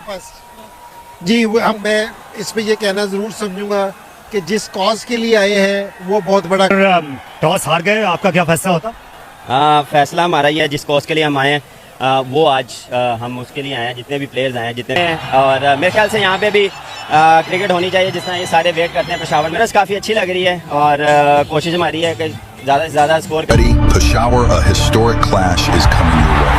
First जी मैं इस पे ये कहना ज़रूर समझूंगा कि जिस कॉज के लिए आए हैं वो बहुत बड़ा। टॉस हार गए, आपका क्या फैसला होता? फैसला हमारा ही है, जिस कॉज के लिए हम आए हैं वो आज हम उसके लिए आए हैं, जितने भी प्लेयर्स आए हैं जितने, और मेरे ख्याल से यहाँ पे भी क्रिकेट होनी चाहिए जिस तरह ये सारे वेट करते हैं। पेशावर में काफ़ी अच्छी लग रही है और कोशिश हमारी है कि ज़्यादा से ज़्यादा स्कोर करें। Peshawar, a historic clash is coming your way.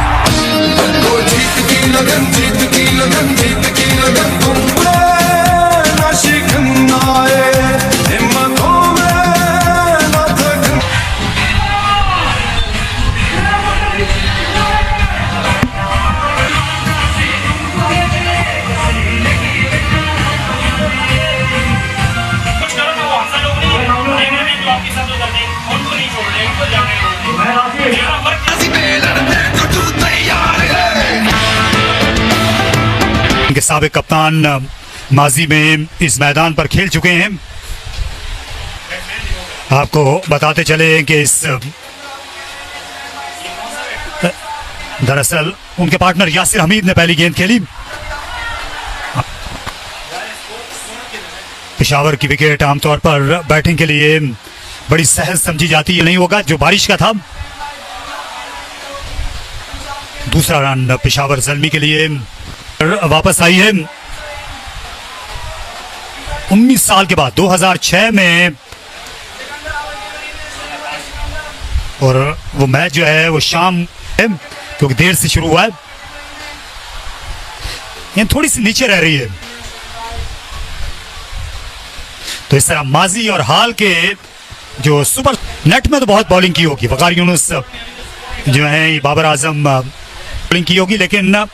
इनके साबिक कप्तान माजी में इस मैदान पर खेल चुके हैं। आपको बताते चले कि इस दरअसल उनके पार्टनर यासिर हमीद ने पहली गेंद खेली। पेशावर की विकेट आमतौर पर बैटिंग के लिए बड़ी सहज समझी जाती है, नहीं होगा जो बारिश का था। दूसरा रन पेशावर ज़ल्मी के लिए वापस आई है 19 साल के बाद 2006 में, और वो मैच जो है वो शाम है क्योंकि देर से शुरू हुआ है, ये थोड़ी सी नीचे रह रही है। तो इस तरह माजी और हाल के जो सुपर नेट में तो बहुत बॉलिंग की होगी, वकार यूनुस जो है बाबर आजम बॉलिंग की होगी, लेकिन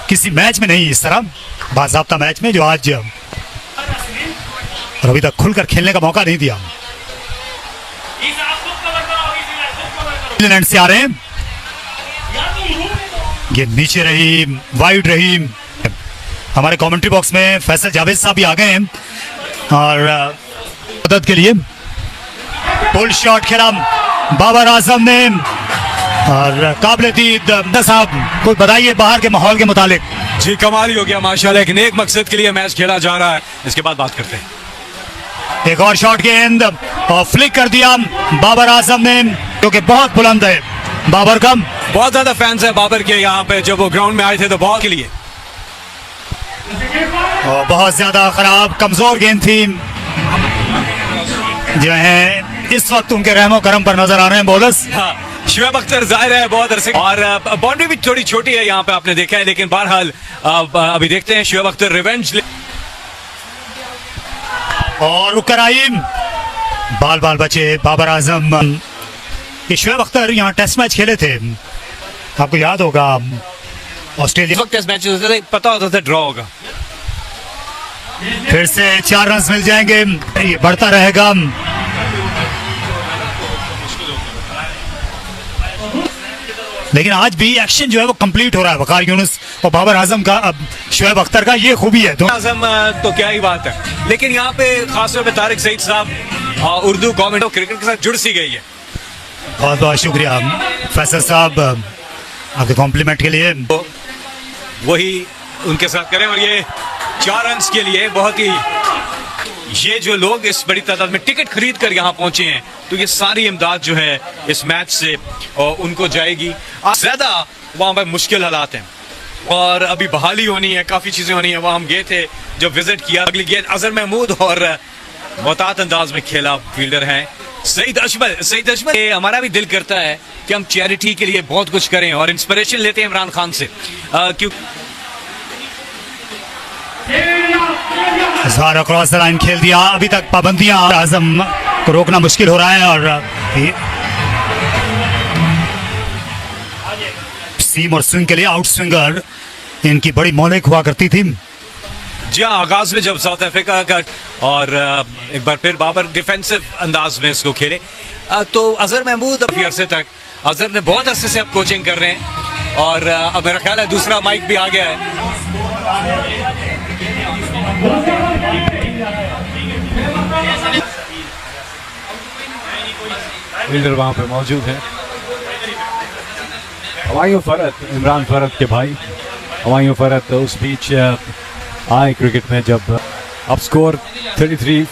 किसी मैच में नहीं इस तरह बाज़ाब्ता मैच में जो आज और अभी तक खुलकर खेलने का मौका नहीं दिया। न्यूजीलैंड से आ रहे हैं, ये नीचे रही, वाइड रही। हमारे कमेंट्री बॉक्स में फैसल जावेद साहब भी आ गए हैं और मदद के लिए। पुल शॉट खेला बाबर आजम ने और काबिल-ए-दीद साहब कुछ बताइए बाहर के माहौल के मुतालिक। जी कमाल ही हो गया माशाल्लाह, एक नेक मकसद के लिए मैच खेला जा रहा है, इसके बाद बात करते हैं। एक और शॉट गेंद और फ्लिक कर दिया बाबर आजम ने, क्योंकि बहुत बुलंद है बाबर का। बहुत ज्यादा फैंस है बाबर के यहाँ पे, जब वो ग्राउंड में आए थे तो बहुत के लिए और बहुत ज्यादा खराब कमजोर गेंद थी, जो है इस वक्त उनके रहमो करम पर नजर आ रहे हैं बॉलर्स। हाँ, शुएब अख्तर जाहिर है बहुत अरसे, और बाउंड्री भी थोड़ी छोटी है यहाँ पे आपने देखा है, लेकिन बहरहाल अभी देखते हैं शुएब अख्तर रिवेंज। और उकराइम बाल बाल बचे बाबर आजम। शुएब अख्तर यहाँ टेस्ट मैच खेले थे, आपको याद होगा ऑस्ट्रेलिया टेस्ट मैच पता होता था ड्रॉ होगा। फिर से 4 रन मिल जाएंगे, ये बढ़ता रहेगा। लेकिन आज भी एक्शन जो है वो कंप्लीट हो रहा है वकार यूनुस और बाबर आजम का, अब शुएब अख्तर का, ये खूबी है। आजम तो क्या ही बात है, लेकिन यहाँ पे खासतौर पे तारिक सईद साहब उर्दू कमेंट और क्रिकेट के साथ जुड़ सी गई है। बहुत बहुत शुक्रिया फैसल साहब आपके कॉम्प्लीमेंट के लिए। वही उनके साथ करें, और ये 4 रन के लिए बहुत ही, ये जो लोग इस बड़ी तादाद में टिकट खरीद कर यहाँ पहुंचे हैं, तो ये सारी इमदाद जो है इस मैच से उनको जाएगी। ज्यादा वहाँ पर मुश्किल हालात हैं और अभी बहाली होनी है, काफ़ी चीज़ें होनी है। वहाँ हम गए थे जब विजिट किया, अगली गेंद अजहर महमूद और मोहतात अंदाज में खेला फील्डर हैं सईद अजमल। सईद अजमल, हमारा भी दिल करता है कि हम चैरिटी के लिए बहुत कुछ करें और इंस्पिरेशन लेते हैं इमरान खान से, क्योंकि क्रॉस द लाइन खेल दिया। अभी तक पाबंदियां, आजम को रोकना मुश्किल हो रहा है, और सीम और स्विंग के लिए आउट स्विंगर इनकी बड़ी मौलिक हुआ करती थी। जी हाँ, आगाज में जब साउथ अफ्रीका का और एक बार फिर बाबर डिफेंसिव अंदाज में इसको खेले, तो अजहर महमूद अभी अरसे तक, अजहर ने बहुत अरसे से अब कोचिंग कर रहे हैं, और अब मेरा ख्याल है दूसरा माइक भी आ गया है। फील्डर वहां पे मौजूद है, हवाई फरत, इमरान फरत के भाई। हवाइयों फरत तो उस बीच आए क्रिकेट में जब अब स्कोर 33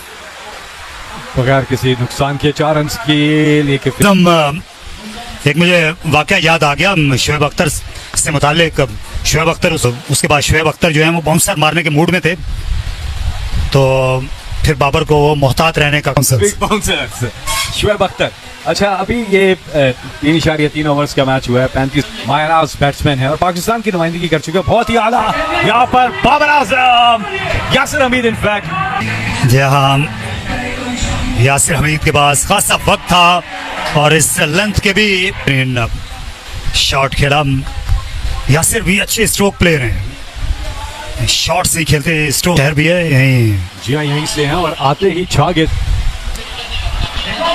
बगैर किसी नुकसान के 4 रन के लिए एकदम एक मुझे वाकया याद आ गया शोएब अख्तर से मुतालिक। शोएब अख्तर उसके बाद शोएब अख्तर जो है वो बाउंसर मारने के मूड में थे, तो फिर बाबर को वो मोहतात रहने का शोएब अख्तर। अच्छा, अभी ये 3.3 ओवर्स का मैच हुआ है। 35 मायराज बैट्समैन है और पाकिस्तान की नुमाइंदगी कर चुके हैं, बहुत ही आला। यहाँ पर बाबर आजम, यासिर हमीद इनफैक्ट। जी हाँ, यासिर हमीद के पास खासा वक्त था और इस लेंथ के भी शॉट खेला। यासिर भी अच्छे स्ट्रोक प्लेयर हैं, शॉट से ही खेलते, स्ट्रोक भी है यहीं। जी हाँ, यहीं से हैं और आते ही छा गए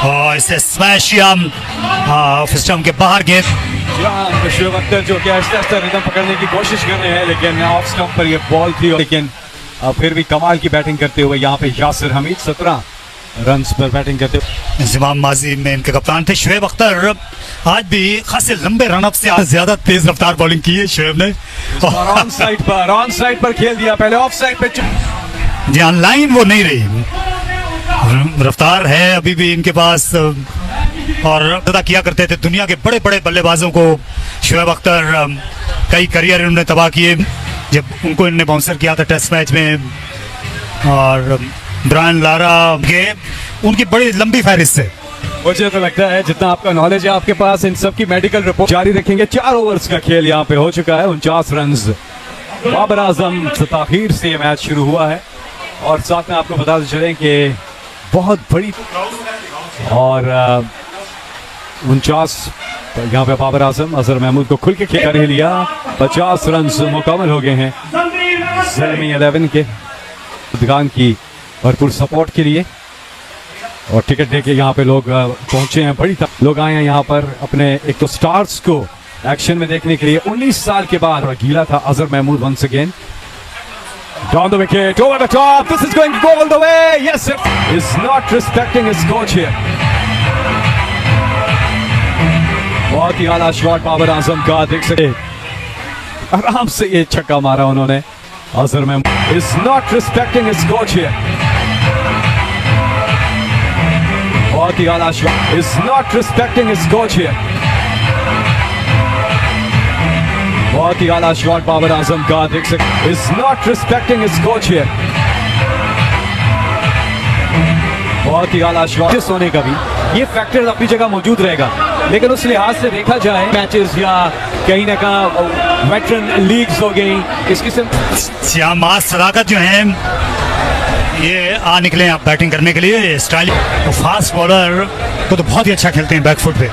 और इसे स्मैश ऑफ स्टंप के बाहर गेंद। शोएब अख्तर जो कि आहिस्ता आहिस्ता रिदम पकड़ने की कोशिश कर रहे हैं, लेकिन ऑफ स्टंप पर ये बॉल थी, लेकिन फिर भी कमाल की बैटिंग करते हुए यहाँ पे यासिर हमीद 17 रन पर बैटिंग करते हुए। इंजमाम माजी में इनके कप्तान थे शोएब अख्तर। आज भी खासे लंबे रनअप से आज ज्यादा तेज रफ्तार बॉलिंग की है शोएब ने। ऑन साइड पर खेल दिया, पहले ऑफ साइड पे। जी हाँ, लाइन वो नहीं रही, रफ्तार है अभी भी इनके पास और अदा किया करते थे दुनिया के बड़े बड़े बल्लेबाजों को। शोएब अख्तर कई करियर इन्होंने तबाह किए जब उनको इन्होंने बाउंसर किया था टेस्ट मैच में, और ब्रायन लारा के उनकी बड़ी लंबी फहरिस्त है। मुझे तो लगता है जितना आपका नॉलेज है आपके पास, इन सब की मेडिकल रिपोर्ट जारी रखेंगे। 4 ओवर्स का खेल यहाँ पे हो चुका है, 49 रन। बाबर आजम से ताखीर से ये मैच शुरू हुआ है और साथ में आपको बता चलें कि बहुत बड़ी और 49 यहाँ पे बाबर आजम अजहर महमूद को खुल के खेल कर लिया। 50 रन मुकम्मल हो गए हैं ज़ल्मी 11 के दुकान की भरपूर सपोर्ट के लिए। और टिकट देके यहाँ पे लोग पहुंचे हैं, बड़ी लोग आए हैं यहाँ पर अपने एक तो स्टार्स को एक्शन में देखने के लिए। 19 साल के बाद गीला था Azhar Mahmood once again. Down the wicket, over the top, this is going to go all the way, yes, is not respecting his coach here. बहुत ही आला शॉट बाबर आजम का, देख सकते आराम से ये छक्का मारा उन्होंने। Azhar Mahmood is not respecting his coach here. बहुत ही आला shot, is not respecting his coach here. बहुत ही आला शॉट बाबर आजम का, देख सकते is not respecting his coach here. बहुत ही आला शॉट होने का भी ये फैक्टर अपनी जगह मौजूद रहेगा, लेकिन उस लिहाज से देखा जाए मैचेस या कहीं ना कहीं वेटरन लीग्स हो गई इस किस्म मास सदाकत जो है ये आ निकले आप बैटिंग करने के लिए। स्टाइल फास्ट बॉलर को तो बहुत ही अच्छा खेलते हैं बैकफुट पे।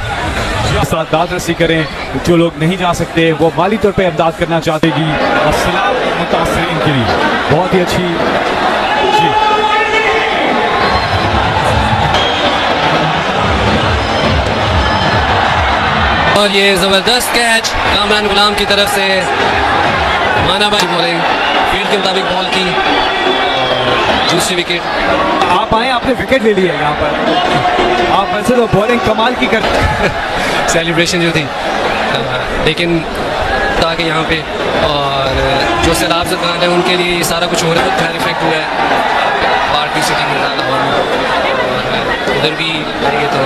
साथ दाद रसी करें, जो लोग नहीं जा सकते वो माली तौर पे इमदाद करना चाहतेगी मुतासरीन के लिए। बहुत ही अच्छी जी और ये जबरदस्त कैच कामरान गुलाम की तरफ से। माना भाई बॉलिंग फील्ड के मुताबिक बॉल की, दूसरी विकेट। आप आए, आपने विकेट ले लिया यहाँ पर। आप वैसे तो बॉलिंग कमाल की करते सेलिब्रेशन जो थी, लेकिन ताकि यहाँ पे और जो सैलाब से है उनके लिए ये सारा कुछ हो रहा है, तो इफेक्ट हुआ है पार्टी सिटी में और उधर भी तो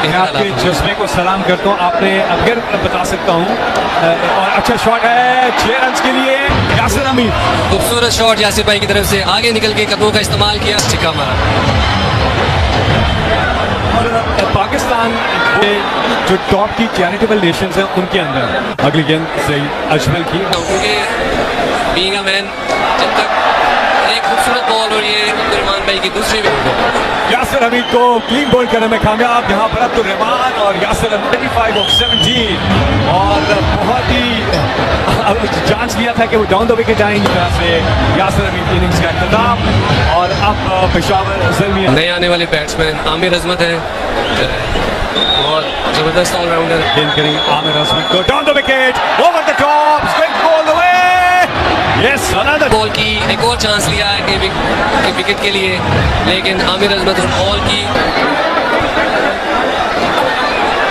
मैं आपके जज्बे को सलाम करता हूँ। आपने अगर बता सकता हूँ और अच्छा शॉट है 6 रन के लिए यासिर हमीद। खूबसूरत शॉट यासिर भाई की तरफ से, आगे निकल के कदमों का इस्तेमाल किया, छिक्का मारा। पाकिस्तान के जो टॉप की चैरिटेबल नेशंस हैं उनके अंदर अगली गेंद से अजमल की, क्योंकि बीइंग अ मैन जब तक एक खूबसूरत बॉल और ये अब्दुर्रहमान भाई की दूसरी विकेट। यासिर हमीद को क्लीन बॉल करने में कामयाब यहाँ पर अब्दुर्रहमान और यासिर 25 of 17 और बहुत ही चांस लिया था कि वो डाउन द विकेट आएंगे। तरह से यासिर हमीद की इनिंग्स का इख्तिताम और अब पेशावर ज़ल्मी नए आने वाले बैट्समैन आमिर अजमत है, बहुत जबरदस्त ऑलराउंडर। गेंद करेंगे आमिर अजमत को down the wicket, over the top, straight ball the way, yes another ball की एक और चांस लिया है कि विकेट के लिए, लेकिन आमिर अजमत बॉल की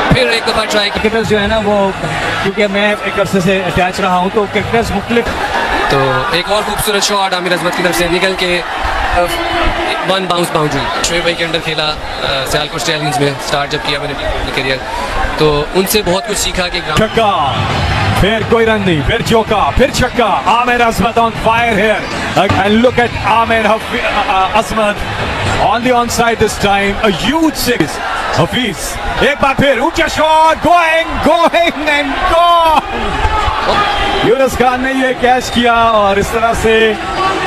फिर एक दफ़ा ट्राई किया। क्रिकेटर्स जो है ना वो, क्योंकि मैं एक अरसे से अटैच रहा हूँ, तो क्रिकेटर्स मुख्तलिफ। तो एक और खूबसूरत शॉट आमिर अजमत की तरफ से निकल के वन बाउंस बाउंड्री। शोएब भाई के अंडर खेला सियालकोट स्टैलियंस में, स्टार्ट जब किया मैंने अपनी करियर, तो उनसे बहुत कुछ सीखा कि छक्का, फिर कोई रन नहीं, फिर चौका, फिर छक्का। Aamir Azmat on fire here and look at Aamir Azmat on the on side this time, a huge six. Hafeez एक बार फिर ऊंचा shot, going and gone. Younis Khan ने ये कैच किया और इस तरह से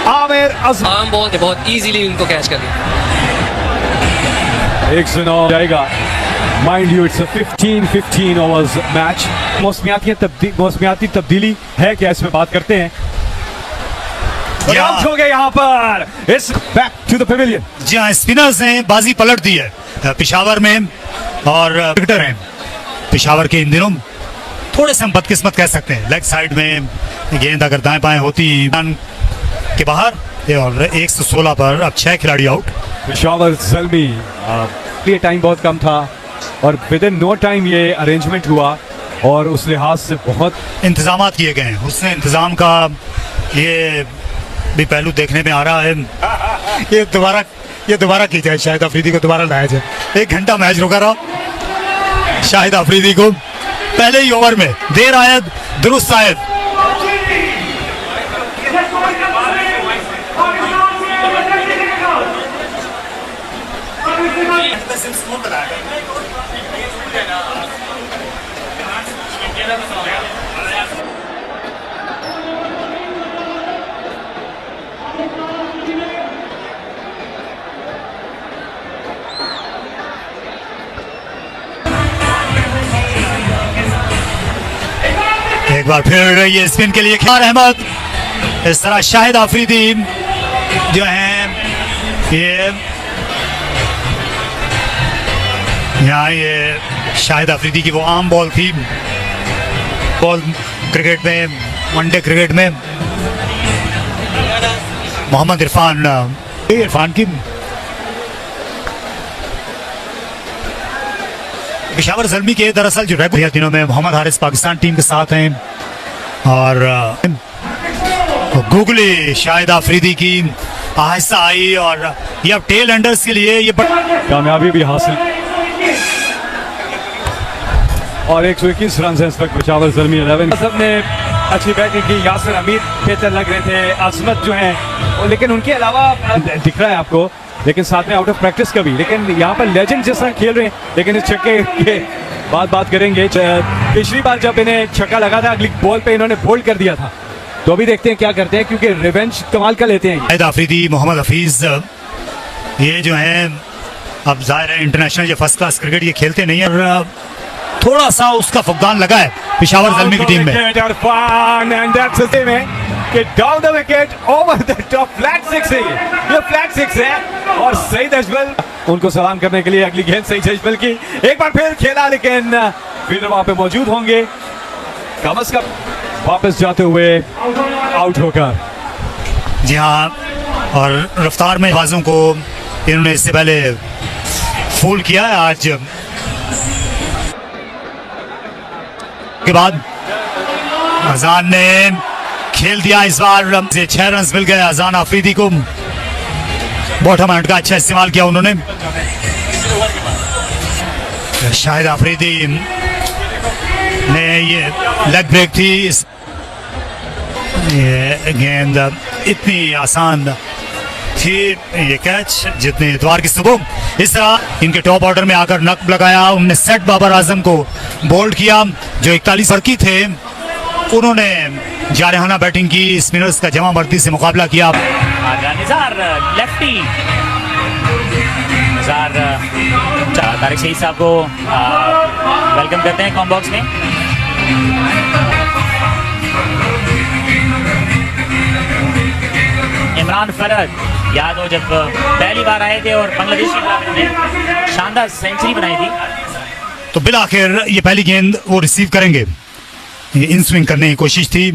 आमिर अजमत आम बॉल थे, बहुत इजीली उनको कैच कर लिया। 109 जाएगा। Mind you it's a 15 overs match. मौसमियाती तब्दीली है क्या, इसमें बात करते हैं। आउट हो गए यहाँ पर। It's back to the pavilion. जी हाँ, स्पिनर्स ने बाजी पलट दी है पेशावर में, और क्रिकेटर हैं पेशावर के इन दिनों थोड़े से हम बदकिस्मत कह सकते हैं। लेग साइड में गेंद अगर दाएं बाएं होती के बाहर, और 116 पर अब 6 खिलाड़ी आउट। पेशावर ज़ल्मी, ये टाइम बहुत कम था और विद इन नो टाइम ये अरेंजमेंट हुआ, और उस लिहाज से बहुत इंतजाम किए गए हैं। उसने इंतजाम का ये भी पहलू देखने में आ रहा है। ये दोबारा की जाए, शाहिद अफरीदी को दोबारा लाया जाए। 1 घंटा मैच रुका रहा, शाहिद अफरीदी को पहले ही ओवर में देर आयद दुरुस्त आयद। एक बार फिर ये स्पिन के लिए खार अहमद, इस तरह शाहिद अफरीदी जो हैं ये यहाँ, ये शाहिद अफरीदी की वो आम बॉल थी, बॉल क्रिकेट में, वनडे क्रिकेट में मोहम्मद इरफान की पेशावर ज़ल्मी के दरअसल जो रेगुलर दिनों में मोहम्मद हारिस पाकिस्तान टीम के साथ हैं, और गूगली शाहिद अफरीदी की आहिस्ता आई, और ये अब टेल एंडर्स के लिए ये कामयाबी भी हासिल, और 121 रन है इस वक्त पेशावर ज़ल्मी 11। सब ने अच्छी बैटिंग की, यासिर अमीर बेहतर लग रहे थे, अजमत जो हैं, लेकिन उनके अलावा दिख रहा है आपको, लेकिन साथ में आउट ऑफ प्रैक्टिस का भी, लेकिन यहाँ पर लेजेंड जिस तरह खेल रहे हैं। लेकिन इस छक्के के बात करेंगे। पिछली बार जब इन्हें छक्का लगा था, अगली बॉल पे इन्होंने बोल्ड कर दिया था, तो अभी देखते हैं क्या करते हैं, क्योंकि रिवेंज कमाल का लेते हैं। शाहिद अफरीदी, मोहम्मद हफीज, ये जो है अब जाहिर है इंटरनेशनल या फर्स्ट क्लास क्रिकेट ये खेलते नहीं है, और थोड़ा सा उसका फुकदान लगा है पेशावर ज़ल्मी की टीम में। कि down the wicket over the top, flat six है, ये फ्लैट सिक्स है। और सईद अजमल उनको सलाम करने के लिए अगली गेंद सईद अजमल की, एक बार फिर खेला, लेकिन फिर वहां पे मौजूद होंगे, कम अज कम वापस जाते हुए आउट होकर। जी हाँ, और रफ्तार में बाजों को इन्होंने इससे पहले फूल किया है। आज के बाद अजान ने खेल दिया, इस बार 6 रन मिल गए अजान अफरीदी को। बॉटम हैंड का अच्छा इस्तेमाल किया उन्होंने। शाहिद अफरीदी ने ये लेग ब्रेक थी, ये गेंद इतनी आसान थी ये कैच जितने इतवार की सुबह। इस तरह इनके टॉप ऑर्डर में आकर नक लगाया, उन्होंने सेट बाबर आजम को बोल्ड किया जो 41 रन थे। उन्होंने जारहाना बैटिंग की, स्पिनर्स का जमा मर्दी से मुकाबला किया। निज़ार लेफ्टी, निज़ार तारिक सईद साहब को वेलकम करते हैं कॉम्बॉक्स में। इमरान फरद, याद हो जब पहली बार आए थे और बांग्लादेश ने शानदार सेंचुरी बनाई थी। तो बिलाखिर ये पहली गेंद वो रिसीव करेंगे। ये इन स्विंग करने की कोशिश थी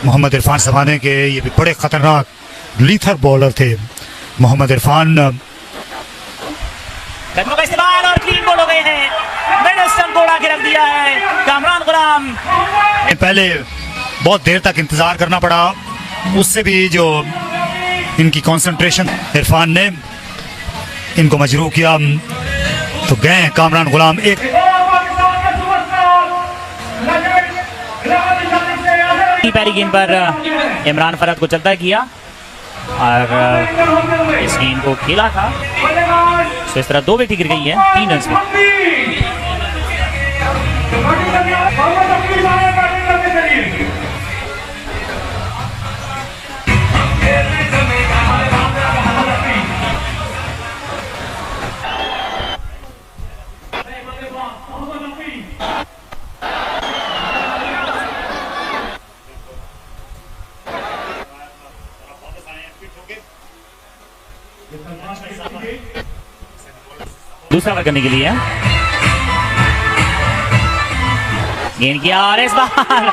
मोहम्मद इरफान सबाने के, ये भी बड़े खतरनाक लीथर बॉलर थे मोहम्मद इरफान। कदमों का इस्तेमाल और क्लीन बॉल हो गए हैं। मिड स्टंप को उड़ा के रख दिया है कामरान गुलाम। पहले बहुत देर तक इंतजार करना पड़ा, उससे भी जो इनकी कंसंट्रेशन, इरफान ने इनको मजरूह किया तो गए कामरान गुलाम। एक पहली गेंद पर इमरान फरहत को चलता किया और इस गेंद को खेला था, तो इस तरह 2 विकेट गिर गई है 3 रन में। दूसरा ओवर करने के लिए गेंद किया और इस बार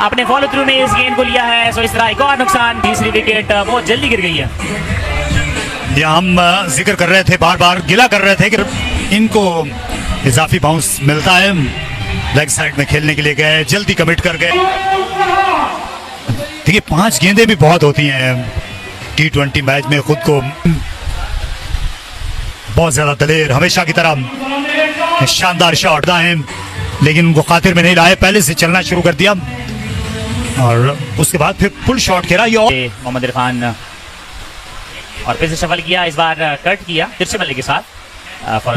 अपने फॉलो थ्रू में इस गेंद को लिया है, सो इस तरह एक और नुकसान। तीसरी विकेट बहुत जल्दी गिर गई है। यहाँ हम जिक्र कर रहे थे, बार बार गिला कर रहे थे कि इनको इजाफी बाउंस मिलता है, लेग साइड में खेलने के लिए गए, जल्दी कमिट कर गए। देखिए 5 गेंदें भी बहुत होती हैं T20 मैच में, खुद को बहुत ज्यादा दलेर, हमेशा की तरह शानदार शॉट दाएं, लेकिन उनको खातिर में नहीं लाए, पहले से चलना शुरू कर दिया और उसके बाद फिर फुल शॉट खेला। ये मोहम्मद इरफान और फिर से सफल किया, इस बार कट किया तिरछे बल्ले के साथ।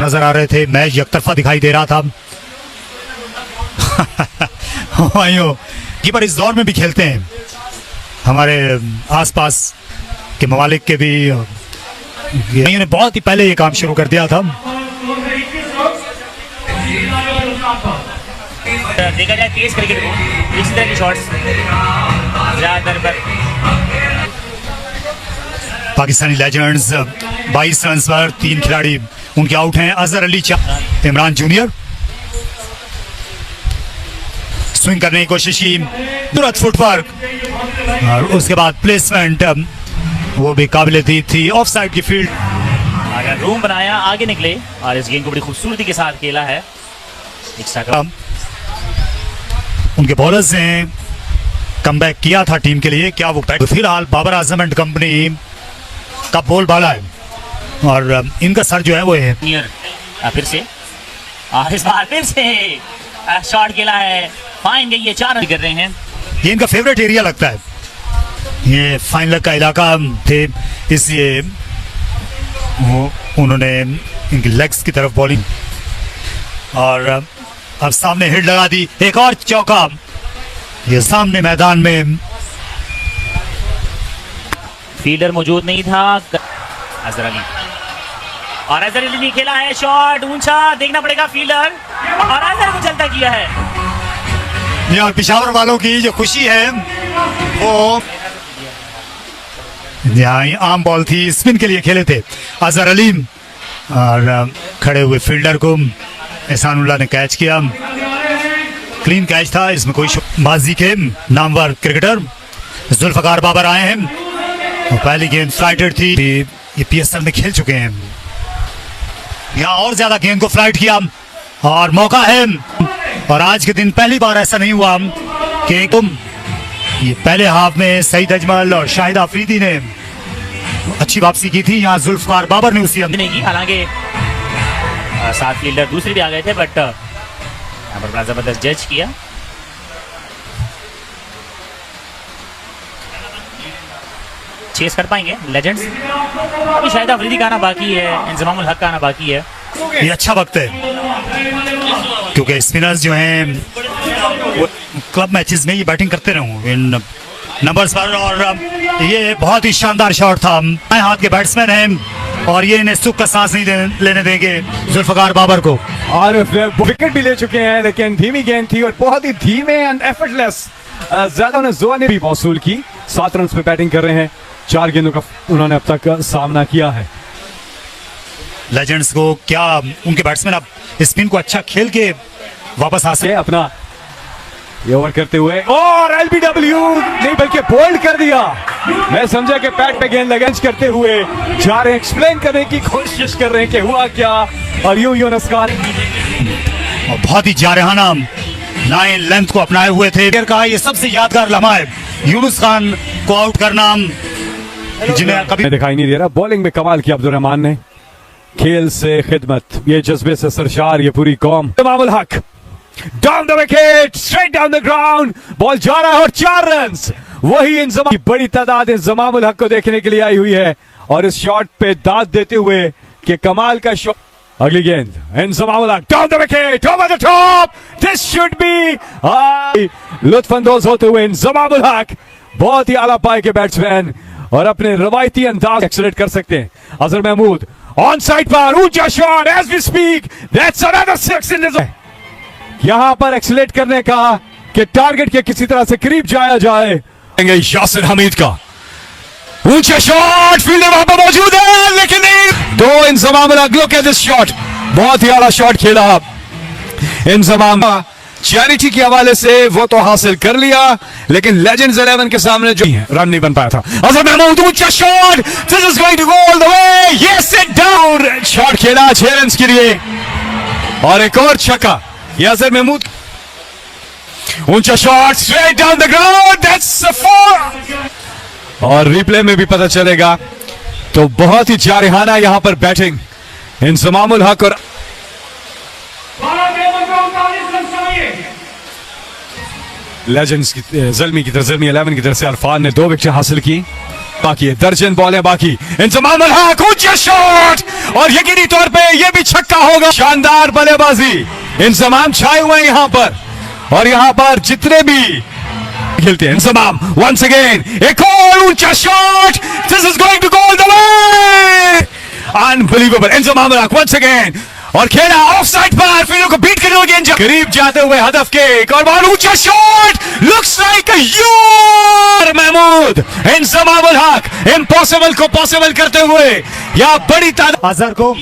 नजर आ रहे थे, मैच एकतरफा दिखाई दे रहा था। कीपर इस दौर में भी खेलते हैं, हमारे आसपास के ममालिक के भी ने बहुत ही पहले ये काम शुरू कर दिया था। देखा जाए तेज क्रिकेट को, इस तरह की शॉट्स ज्यादातर पर पाकिस्तानी लेजेंड्स 22 रन पर 3 खिलाड़ी उनके आउट हैं। अजहर अली, इमरान जूनियर स्विंग करने की कोशिश की, तुरंत फुटवर्क और उसके बाद प्लेसमेंट वो भी काबिल-ए-दीद थी। ऑफ साइड की फील्ड, अगर रूम बनाया आगे निकले और इस गेंद को बड़ी खूबसूरती के साथ खेला है। उनके बॉलर्स ने कमबैक किया था टीम के लिए, क्या वो बैट? फिलहाल बाबर आजम एंड कंपनी का बोलबाला है और इनका सर जो है वो है फिर से और इस बार फिर से शॉट खेला है, फाइन गई है, 4 रन कर रहे हैं। ये इनका फेवरेट एरिया लगता है, ये फाइन लेग का इलाका थे, इसलिए वो उन्होंने इनकी लेग्स की तरफ बॉलिंग और अब सामने हिट लगा दी। एक और चौका, ये सामने मैदान में फील्डर मौजूद नहीं था। अजहर अली और अजहर अली ने खेला है शॉट ऊंचा, देखना पड़ेगा फील्डर और अजहर को चलता किया है। यार पिशावर वालों की जो खुशी है वो यहाँ आम बॉल थी, स्पिन के लिए खेले थे अजहर अली और खड़े हुए फील्डर को एहसानुल्लाह ने कैच किया, क्लीन कैच था, इसमें कोई माजी के नामवर क्रिकेटर जुल्फकार बाबर आए हैं और पहली गेंद फ्लाइटेड थी, ये PSL में खेल चुके हैं, यहाँ और ज्यादा गेंद को फ्लाइट किया और मौका है। और आज के दिन पहली बार ऐसा नहीं हुआ कि तुम ये पहले हाफ में सईद अजमल और शाहिद आफरीदी ने अच्छी वापसी की थी, यहाँ जुल्फकार बाबर ने उसी नहीं की, हालांकि 7 फील्डर दूसरे भी आ गए थे, बट यहाँ पर बड़ा जबरदस्त जज किया। चेस कर पाएंगे लेजेंड्स, अभी शाहिद आफरीदी का आना बाकी है, इंजमामुल हक का आना बाकी है। ये अच्छा वक्त है क्योंकि स्पिनर्स जो हैं क्लब मैचेस में ये बैटिंग करते रहे इन नंबर्स पर और ये बहुत ही शानदार शॉट था, बाएं हाथ के बैट्समैन हैं और ये इन्हें सुख का सांस नहीं लेने देंगे जुल्फकार बाबर को। और विकेट भी ले चुके हैं, लेकिन धीमी गेंद थी और बहुत ही धीमे एंड एफर्टलेस, ज्यादा उन्हें जोर ने भी वसूल की। 7 रन पे बैटिंग कर रहे हैं, 4 गेंदों का उन्होंने अब तक सामना किया है। लेजेंड्स को क्या उनके बैट्समैन अब स्पिन को अच्छा खेल के वापस आ सके अपना ये ओवर करते हुए और LBW नहीं बल्कि बोल्ड कर दिया। मैं समझा कि पैड पे गेंद लगेंज करते हुए जा रहे हैं, एक्सप्लेन करने की कोशिश कर रहे हैं कि हुआ क्या और यूं नुस्खान और बहुत ही जारहाना लाइन लेंथ को अपनाए हुए थे। का ये सबसे यादगार लम्हा है, यूनुस खान को आउट करना, जिन्हें कभी दिखाई नहीं दे रहा। बॉलिंग में कमाल किया अब्दुल रहमान ने, खेल से खिदमत, ये जज्बे से सरशार ये पूरी कौम। Inzamam-ul Haq down the wicket, straight down the ground, ball जा रहा है और 4 रन्स। वही इंजमाम की बड़ी तादाद इंजमामुल हक को देखने के लिए आई हुई है और इस शॉट पे दाद देते हुए कि कमाल का शॉट। अगली गेंद Inzamam-ul Haq down the wicket, over the top, this should be लुत्फअंदोज होते हुए इंजमामुल हक बहुत ही आला पाए के बैट्समैन और अपने रवायती अंदाज एक्सलेट कर सकते हैं। अजहर महमूद ऑन साइड पर ऊंचा shot as we speak, that's another 6 in this. यहां पर एक्सलेट करने का कि टारगेट के किसी तरह से करीब जाया जाए। यासिर हमीद का ऊंचा शॉट, फील्डर वहां पर मौजूद है लेकिन नहीं। 2 इंजमामुल हक, लुक एट दिस शॉट, बहुत ही आला शॉट खेला इंजमाम। चैरिटी के हवाले से वो तो हासिल कर लिया लेकिन लेजेंड्स 11 के सामने जो रन नहीं बन पाया था। अजहर महमूद ऊंचा shot, this is going to go all the way, yes it down, shot खेला 6 रन के लिए और एक और छक्का। ये अजहर महमूद ऊंचा shot straight down the ground, that's a 4। और रिप्ले में भी पता चलेगा तो बहुत ही जारहाना यहां पर बैटिंग इंजमामुल हक और लेजेंड्स की ज़ल्मी 11 की तरफ से अरफान ने 2 विकेट हासिल की। बाकी है दर्जन बॉलें बाकी। इंजमामुल हक ऊंचा शॉट और यकीनी तौर पे ये भी छक्का होगा। शानदार बल्लेबाजी, इंजमाम छाए हुए हैं यहां पर और यहां पर जितने भी खेलते हैं। इंजमाम वंस अगेन, एक और ऊंचा shot, this is going to go the way, unbelievable. Inzamamul Haq once again और खेला ऑफ साइड पर, फील्डर को बीट करने लगे, करीब जाते हुए हदफ के। एक और बार ऊंचा शॉट, लुक्स लाइक अ यार महमूद। इंजमामुल हक इम्पॉसिबल को पॉसिबल करते हुए या बड़ी तादाद। अजहर को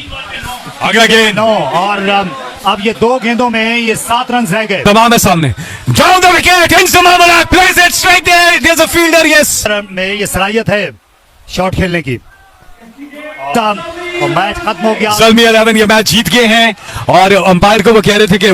अगला गेंद 9 और अब ये 2 गेंदों में ये 7 रन रह गए। तमाम है सामने, down the wicket, Inzamamul Haq place it strike there, there is a fielder, yes. में ये सलाहियत है शॉट खेलने की और मैच खत्म हो गया। ज़ल्मी 11 ये मैच जीत गए हैं और अंपायर को वो कह रहे थे कि